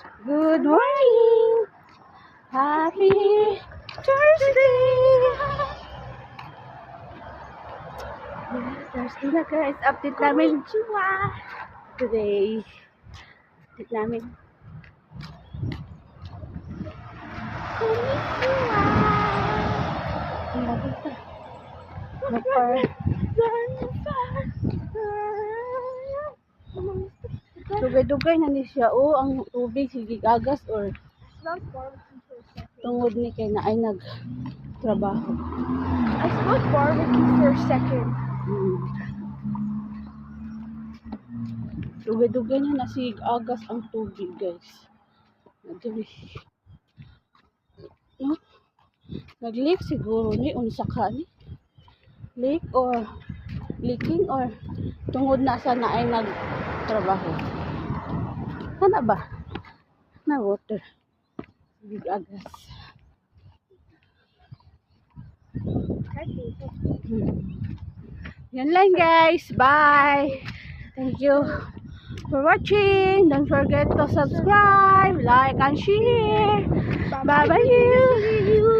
Good morning! Happy Thursday! Thursday na guys. Update namin today. Update namin. Ang labot na. Dugay-dugay na ni siya. O, ang tubig sige gagas or tungod ni kay na ay nagtrabaho. I smelled barbecue for a second. Dugay-dugay na nasig agas ang tubig guys. Nagli. No? Nag-leak siguro ni unsa ka ni. Leak or leaking or tungod na sa na ay nagtrabaho. Ano ba? Na water. Big agas. Yan lang guys. Bye. Thank you for watching. Don't forget to subscribe, like, and share. Bye bye.